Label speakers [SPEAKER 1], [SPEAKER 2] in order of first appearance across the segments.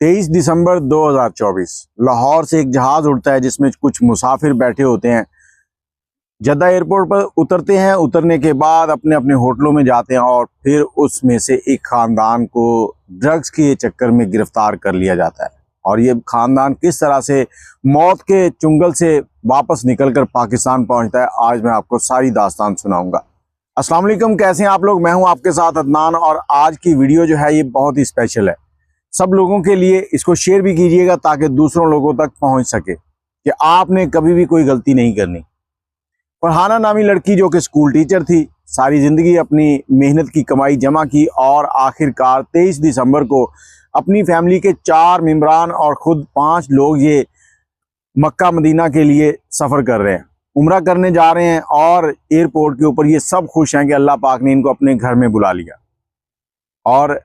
[SPEAKER 1] 23 दिसंबर 2024 लाहौर से एक जहाज़ उड़ता है जिसमें कुछ मुसाफिर बैठे होते हैं। जद्दा एयरपोर्ट पर उतरते हैं। उतरने के बाद अपने अपने होटलों में जाते हैं और फिर उसमें से एक ख़ानदान को ड्रग्स के चक्कर में गिरफ्तार कर लिया जाता है। और ये ख़ानदान किस तरह से मौत के चुंगल से वापस निकलकर पाकिस्तान पहुंचता है, आज मैं आपको सारी दास्तान सुनाऊंगा। अस्सलाम वालेकुम, कैसे हैं आप लोग? मैं हूं आपके साथ अदनान और आज की वीडियो जो है ये बहुत ही स्पेशल है। सब लोगों के लिए इसको शेयर भी कीजिएगा ताकि दूसरों लोगों तक पहुंच सके कि आपने कभी भी कोई गलती नहीं करनी। फरहाना नामी लड़की जो कि स्कूल टीचर थी, सारी ज़िंदगी अपनी मेहनत की कमाई जमा की और आखिरकार 23 दिसंबर को अपनी फैमिली के 4 मेंबरान और ख़ुद 5 लोग ये मक्का मदीना के लिए सफ़र कर रहे हैं, उम्रा करने जा रहे हैं। और एयरपोर्ट के ऊपर ये सब खुश हैं कि अल्लाह पाक ने इनको अपने घर में बुला लिया। और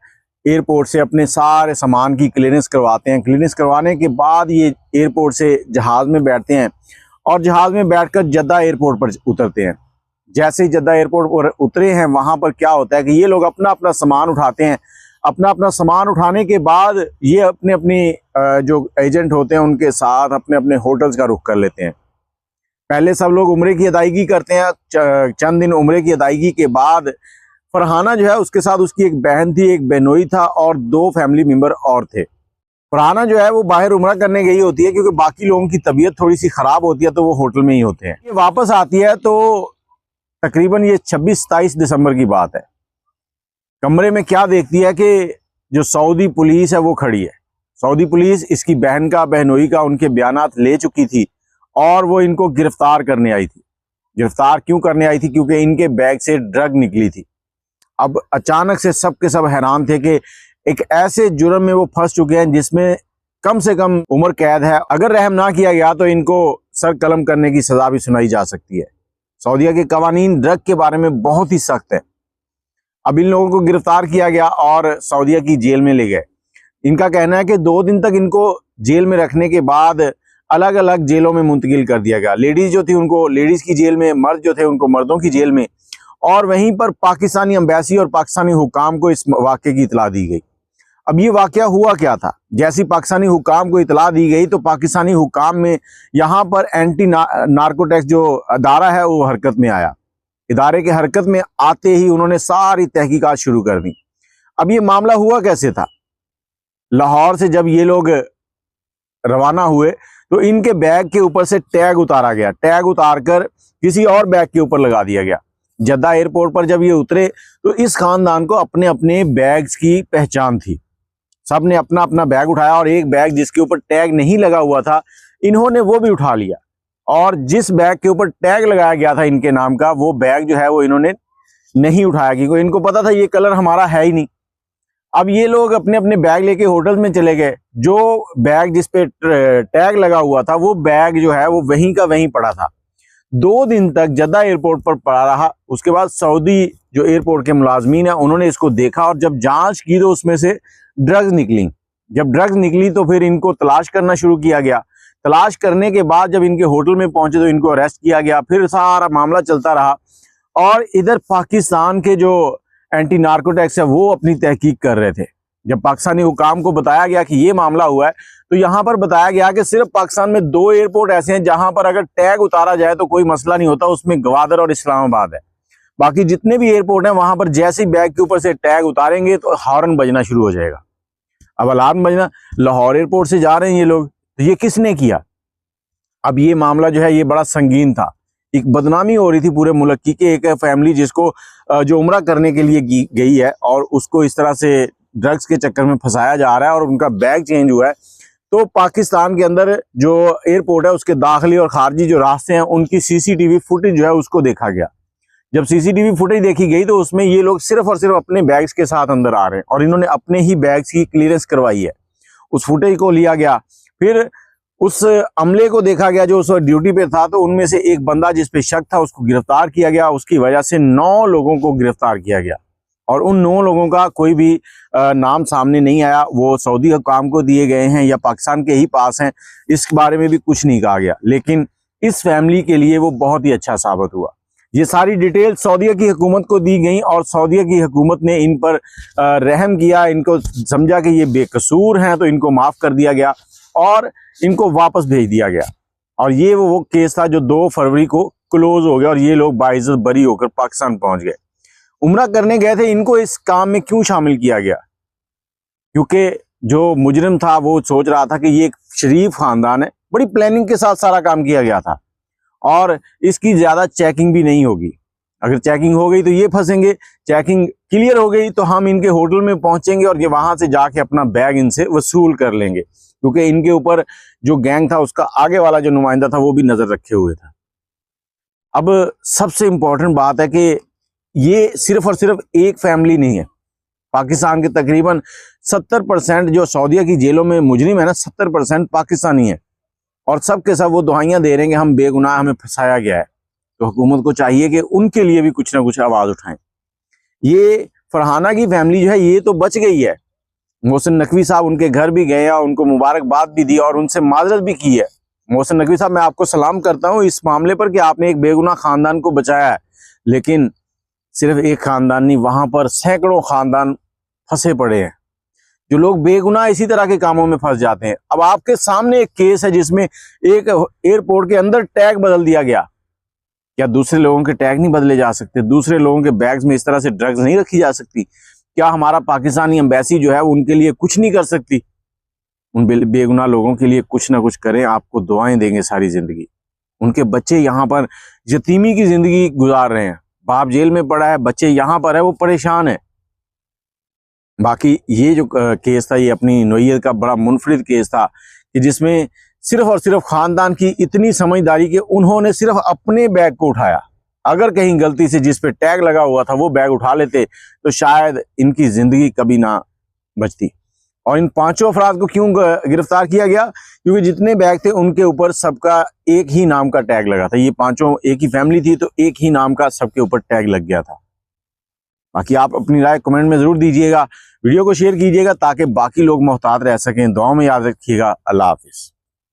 [SPEAKER 1] एयरपोर्ट से अपने सारे सामान की क्लीयरेंस करवाते हैं। क्लीयरेंस करवाने के बाद ये एयरपोर्ट से जहाज़ में बैठते हैं और जहाज़ में बैठकर जद्दा एयरपोर्ट पर उतरते हैं। जैसे ही जद्दा एयरपोर्ट पर उतरे हैं, वहाँ पर क्या होता है कि ये लोग अपना अपना सामान उठाते हैं। अपना अपना सामान उठाने के बाद ये अपने अपने जो एजेंट होते हैं उनके साथ अपने अपने होटल्स का रुख कर लेते हैं। पहले सब लोग उम्रे की अदायगी करते हैं। चंद दिन उम्रे की अदायगी के बाद फरहाना जो है उसके साथ उसकी एक बहन थी, एक बेनोई था और 2 फैमिली मेम्बर और थे। फरहाना जो है वो बाहर उम्रा करने गई होती है क्योंकि बाकी लोगों की तबीयत थोड़ी सी ख़राब होती है तो वो होटल में ही होते हैं। ये वापस आती है तो तकरीबन ये 26-27 दिसंबर की बात है। कमरे में क्या देखती है कि जो सऊदी पुलिस है वो खड़ी है। सऊदी पुलिस इसकी बहन का, बहनोई का उनके बयानात ले चुकी थी और वो इनको गिरफ्तार करने आई थी। गिरफ्तार क्यों करने आई थी? क्योंकि इनके बैग से ड्रग निकली थी। अब अचानक से सब के सब हैरान थे कि एक ऐसे जुर्म में वो फंस चुके हैं जिसमें कम से कम उम्र कैद है। अगर रहम ना किया गया तो इनको सर कलम करने की सजा भी सुनाई जा सकती है। सऊदीया के कवानीन ड्रग के बारे में बहुत ही सख्त है। अब इन लोगों को गिरफ्तार किया गया और सऊदीया की जेल में ले गए। इनका कहना है कि 2 दिन तक इनको जेल में रखने के बाद अलग अलग जेलों में मुंतकिल कर दिया गया। लेडीज जो थी उनको लेडीज की जेल में, मर्द जो थे उनको मर्दों की जेल में। और वहीं पर पाकिस्तानी एम्बेसी और पाकिस्तानी हुकाम को इस वाक़े की इतला दी गई। अब ये वाक़या हुआ क्या था? जैसी पाकिस्तानी हुकाम को इतला दी गई तो पाकिस्तानी हुकाम में यहाँ पर एंटी नार्कोटिक्स जो अदारा है वो हरकत में आया। इदारे के हरकत में आते ही उन्होंने सारी तहकीकात शुरू कर दी। अब ये मामला हुआ कैसे था? लाहौर से जब ये लोग रवाना हुए तो इनके बैग के ऊपर से टैग उतारा गया। टैग उतार कर किसी और बैग के ऊपर लगा दिया गया। जद्दा एयरपोर्ट पर जब ये उतरे तो इस खानदान को अपने अपने बैग्स की पहचान थी। सब ने अपना अपना बैग उठाया और एक बैग जिसके ऊपर टैग नहीं लगा हुआ था इन्होंने वो भी उठा लिया। और जिस बैग के ऊपर टैग लगाया गया था इनके नाम का, वो बैग जो है वो इन्होंने नहीं उठाया क्योंकि इनको पता था ये कलर हमारा है ही नहीं। अब ये लोग अपने अपने बैग लेके होटल में चले गए। जो बैग जिस पे टैग लगा हुआ था वो बैग जो है वो वहीं का वहीं पड़ा था। 2 दिन तक जद्दा एयरपोर्ट पर पड़ा रहा। उसके बाद सऊदी जो एयरपोर्ट के मुलाजमीन है उन्होंने इसको देखा और जब जांच की तो उसमें से ड्रग्स निकली। जब ड्रग्स निकली तो फिर इनको तलाश करना शुरू किया गया। तलाश करने के बाद जब इनके होटल में पहुंचे तो इनको अरेस्ट किया गया। फिर सारा मामला चलता रहा और इधर पाकिस्तान के जो एंटी नार्कोटिक्स है वो अपनी तहकीक कर रहे थे। जब पाकिस्तानी हुकाम को बताया गया कि ये मामला हुआ है तो यहाँ पर बताया गया कि सिर्फ पाकिस्तान में 2 एयरपोर्ट ऐसे हैं जहाँ पर अगर टैग उतारा जाए तो कोई मसला नहीं होता, उसमें गवादर और इस्लामाबाद है। बाकी जितने भी एयरपोर्ट हैं वहाँ पर जैसे ही बैग के ऊपर से टैग उतारेंगे तो हॉर्न बजना शुरू हो जाएगा। अब अलार्म बजना, लाहौर एयरपोर्ट से जा रहे हैं ये लोग, तो ये किसने किया? अब ये मामला जो है ये बड़ा संगीन था। एक बदनामी हो रही थी पूरे मुल्क की कि एक फैमिली जिसको जो उम्रा करने के लिए गई है और उसको इस तरह से ड्रग्स के चक्कर में फंसाया जा रहा है और उनका बैग चेंज हुआ है। तो पाकिस्तान के अंदर जो एयरपोर्ट है उसके दाखिली और खारजी जो रास्ते हैं उनकी सीसीटीवी फुटेज जो है उसको देखा गया। जब सीसीटीवी फुटेज देखी गई तो उसमें ये लोग सिर्फ और सिर्फ अपने बैग्स के साथ अंदर आ रहे हैं और इन्होंने अपने ही बैग्स की क्लियरेंस करवाई है। उस फुटेज को लिया गया, फिर उस अमले को देखा गया जो उस ड्यूटी पे था। तो उनमें से एक बंदा जिस पे शक था उसको गिरफ्तार किया गया। उसकी वजह से 9 लोगों को गिरफ्तार किया गया और उन 9 लोगों का कोई भी नाम सामने नहीं आया। वो सऊदी हुकाम को दिए गए हैं या पाकिस्तान के ही पास हैं, इस बारे में भी कुछ नहीं कहा गया। लेकिन इस फैमिली के लिए वो बहुत ही अच्छा साबित हुआ। ये सारी डिटेल सऊदीया की हुकूमत को दी गई और सऊदीया की हुकूमत ने इन पर रहम किया, इनको समझा कि ये बेकसूर हैं तो इनको माफ़ कर दिया गया और इनको वापस भेज दिया गया। और ये वो केस था जो 2 फरवरी को क्लोज हो गया और ये लोग बाइज्जत बरी होकर पाकिस्तान पहुंच गए। उम्रा करने गए थे, इनको इस काम में क्यों शामिल किया गया? क्योंकि जो मुजरिम था वो सोच रहा था कि ये एक शरीफ खानदान है, बड़ी प्लानिंग के साथ सारा काम किया गया था और इसकी ज़्यादा चेकिंग भी नहीं होगी। अगर चेकिंग हो गई तो ये फंसेंगे, चेकिंग क्लियर हो गई तो हम इनके होटल में पहुंचेंगे और ये वहां से जाके अपना बैग इनसे वसूल कर लेंगे, क्योंकि इनके ऊपर जो गैंग था उसका आगे वाला जो नुमाइंदा था वो भी नजर रखे हुए था। अब सबसे इंपॉर्टेंट बात है कि ये सिर्फ और सिर्फ एक फैमिली नहीं है। पाकिस्तान के तकरीबन 70% जो सऊदीया की जेलों में मुजरिम है ना, 70% पाकिस्तानी है और सब के सब वो दुआइयां दे रहे हैं कि हम बेगुनाह, हमें फंसाया गया है। तो हुकूमत को चाहिए कि उनके लिए भी कुछ ना कुछ आवाज उठाएं। ये फरहाना की फैमिली जो है ये तो बच गई है। मोहसिन नकवी साहब उनके घर भी गए और उनको मुबारकबाद भी दी और उनसे माजरत भी की है। मोहसिन नकवी साहब, मैं आपको सलाम करता हूँ इस मामले पर कि आपने एक बेगुनाह खानदान को बचाया है। लेकिन सिर्फ एक खानदान नहीं, वहां पर सैकड़ों खानदान फंसे पड़े हैं, जो लोग बेगुनाह इसी तरह के कामों में फंस जाते हैं। अब आपके सामने एक केस है जिसमें एक एयरपोर्ट के अंदर टैग बदल दिया गया। क्या दूसरे लोगों के टैग नहीं बदले जा सकते? दूसरे लोगों के बैग्स में इस तरह से ड्रग्स नहीं रखी जा सकती? क्या हमारा पाकिस्तानी एम्बेसी जो है उनके लिए कुछ नहीं कर सकती? उन बेगुनाह लोगों के लिए कुछ ना कुछ करें, आपको दुआएं देंगे सारी जिंदगी। उनके बच्चे यहाँ पर यतीमी की जिंदगी गुजार रहे हैं, बाप जेल में पड़ा है, बच्चे यहाँ पर है, वो परेशान है। बाकी ये जो केस था ये अपनी नोयत का बड़ा मुनफरिद केस था कि जिसमें सिर्फ और सिर्फ खानदान की इतनी समझदारी कि उन्होंने सिर्फ अपने बैग को उठाया। अगर कहीं गलती से जिस पे टैग लगा हुआ था वो बैग उठा लेते तो शायद इनकी जिंदगी कभी ना बचती। और इन 5 अफराद को क्यों गिरफ्तार किया गया? क्योंकि जितने बैग थे उनके ऊपर सबका एक ही नाम का टैग लगा था। ये 5 एक ही फैमिली थी तो एक ही नाम का सबके ऊपर टैग लग गया था। बाकी आप अपनी राय कमेंट में जरूर दीजिएगा, वीडियो को शेयर कीजिएगा ताकि बाकी लोग मोहतात रह सकें। दुआ में याद रखिएगा। अल्लाह हाफिज।